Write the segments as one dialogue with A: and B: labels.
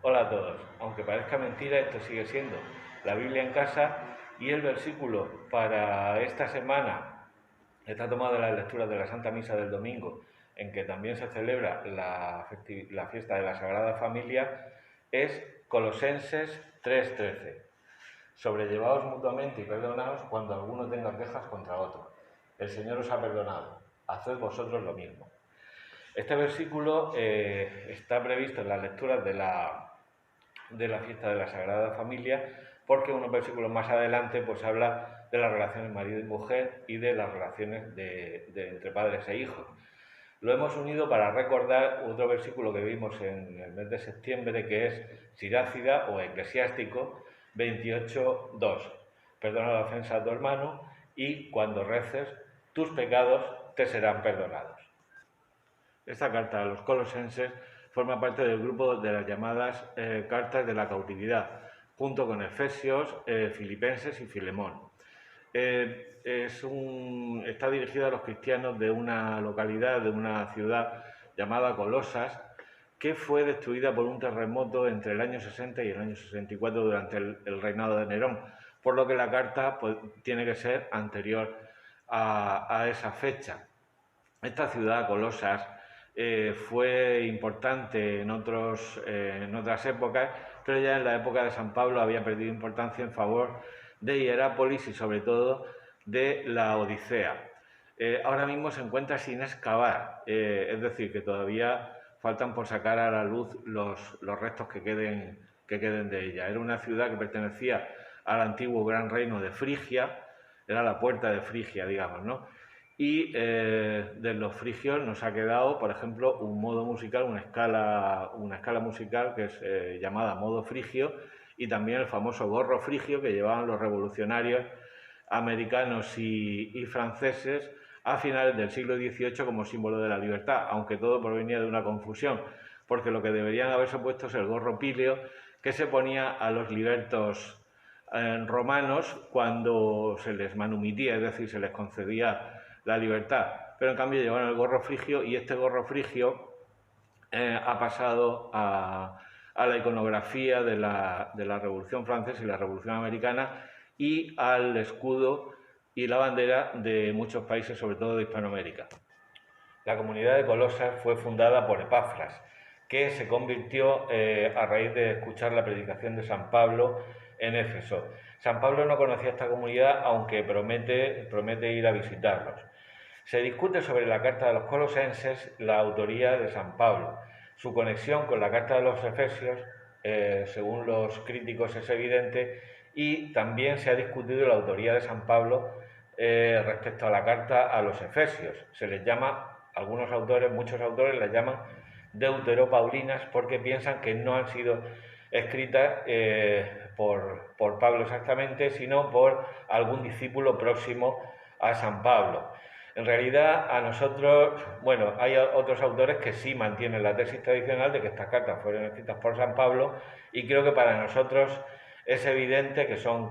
A: Hola a todos. Aunque parezca mentira, esto sigue siendo la Biblia en casa y el versículo para esta semana está tomado de las lecturas de la Santa Misa del domingo, en que también se celebra la fiesta de la Sagrada Familia, es Colosenses 3:13. Sobrellevaos mutuamente y perdonaos cuando alguno tenga quejas contra otro. El Señor os ha perdonado. Haced vosotros lo mismo. Este versículo está previsto en las lecturas de la fiesta de la Sagrada Familia, porque unos versículos más adelante pues habla de las relaciones marido y mujer y de las relaciones entre padres e hijos. Lo hemos unido para recordar otro versículo que vimos en el mes de septiembre, que es Sirácida o Eclesiástico 28:2. Perdona la ofensa a tu hermano y cuando reces, tus pecados te serán perdonados. Esta carta a los colosenses forma parte del grupo de las llamadas cartas de la cautividad, junto con Efesios, Filipenses y Filemón. Está dirigida a los cristianos de una localidad, de una ciudad llamada Colosas, que fue destruida por un terremoto entre el año 60 y el año 64 durante el reinado de Nerón, por lo que la carta pues, tiene que ser anterior a esa fecha. Esta ciudad, Colosas, fue importante en otras épocas, pero ya en la época de San Pablo había perdido importancia en favor de Hierápolis y sobre todo de la Odisea. Ahora mismo se encuentra sin excavar, es decir, que todavía faltan por sacar a la luz los restos que queden de ella. Era una ciudad que pertenecía al antiguo gran reino de Frigia, era la puerta de Frigia, digamos, ¿no? Y de los frigios nos ha quedado, por ejemplo, un modo musical, una escala musical que es llamada modo frigio, y también el famoso gorro frigio que llevaban los revolucionarios americanos y franceses a finales del siglo XVIII como símbolo de la libertad, aunque todo provenía de una confusión, porque lo que deberían haberse puesto es el gorro píleo que se ponía a los libertos romanos cuando se les manumitía, es decir, se les concedía la libertad. Pero en cambio llevaron el gorro frigio y este gorro frigio ha pasado a la iconografía de la Revolución Francesa y la Revolución Americana y al escudo y la bandera de muchos países, sobre todo de Hispanoamérica. La comunidad de Colosas fue fundada por Epafras, que se convirtió a raíz de escuchar la predicación de San Pablo en Éfeso. San Pablo no conocía esta comunidad, aunque promete ir a visitarlos. Se discute sobre la carta de los colosenses la autoría de San Pablo. Su conexión con la carta de los Efesios, según los críticos, es evidente, y también se ha discutido la autoría de San Pablo respecto a la carta a los Efesios. Se les llama, algunos autores, muchos autores las llaman deuteropaulinas porque piensan que no han sido escritas por Pablo exactamente, sino por algún discípulo próximo a San Pablo. En realidad, a nosotros, bueno, hay otros autores que sí mantienen la tesis tradicional de que estas cartas fueron escritas por San Pablo, y creo que para nosotros es evidente que son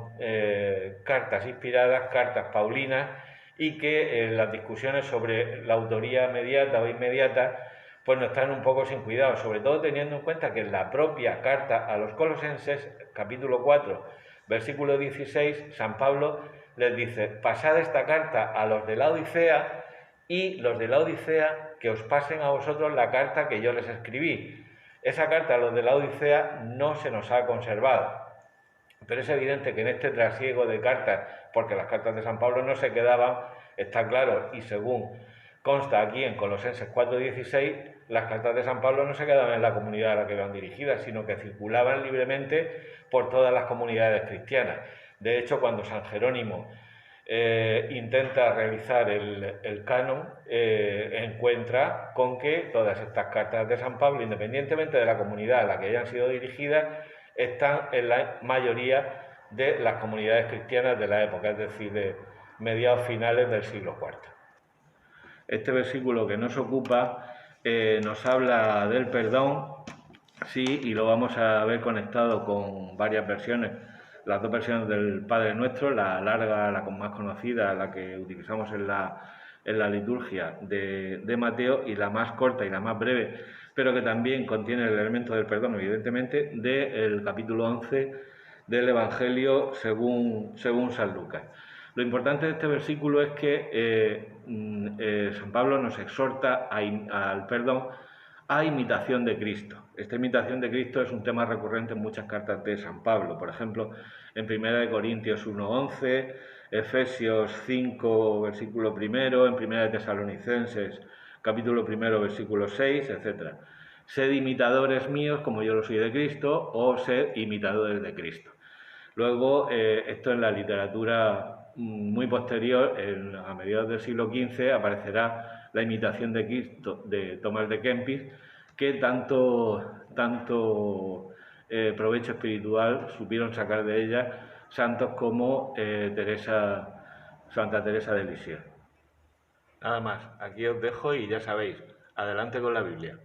A: cartas inspiradas, cartas paulinas, y que las discusiones sobre la autoría mediata o inmediata pues nos están un poco sin cuidado, sobre todo teniendo en cuenta que en la propia carta a los colosenses, capítulo 4, versículo 16, San Pablo les dice: pasad esta carta a los de la Odisea, y los de la Odisea que os pasen a vosotros la carta que yo les escribí. Esa carta a los de la Odisea no se nos ha conservado, pero es evidente que en este trasiego de cartas, porque las cartas de San Pablo no se quedaban, está claro, y según consta aquí en Colosenses 4:16, las cartas de San Pablo no se quedaban en la comunidad a la que iban dirigidas, sino que circulaban libremente por todas las comunidades cristianas. De hecho, cuando San Jerónimo intenta realizar el canon, encuentra con que todas estas cartas de San Pablo, independientemente de la comunidad a la que hayan sido dirigidas, están en la mayoría de las comunidades cristianas de la época, es decir, de mediados finales del siglo IV. Este versículo que nos ocupa nos habla del perdón, sí, y lo vamos a ver conectado con varias versiones. Las dos versiones del Padre Nuestro, la larga, la más conocida, la que utilizamos en la liturgia de Mateo, y la más corta y la más breve, pero que también contiene el elemento del perdón, evidentemente, del capítulo 11 del Evangelio según San Lucas. Lo importante de este versículo es que San Pablo nos exhorta al perdón a imitación de Cristo. Esta imitación de Cristo es un tema recurrente en muchas cartas de San Pablo. Por ejemplo, en 1 Corintios 1:11, Efesios 5, versículo 1, en 1 Tesalonicenses, capítulo 1, versículo 6, etc. Sed imitadores míos como yo lo soy de Cristo, o sed imitadores de Cristo. Luego, esto en la literatura muy posterior, a mediados del siglo XV, aparecerá la imitación de Cristo de Tomás de Kempis, que tanto provecho espiritual supieron sacar de ella santos como Santa Teresa de Lisieux. Nada más, aquí os dejo y ya sabéis, adelante con la Biblia.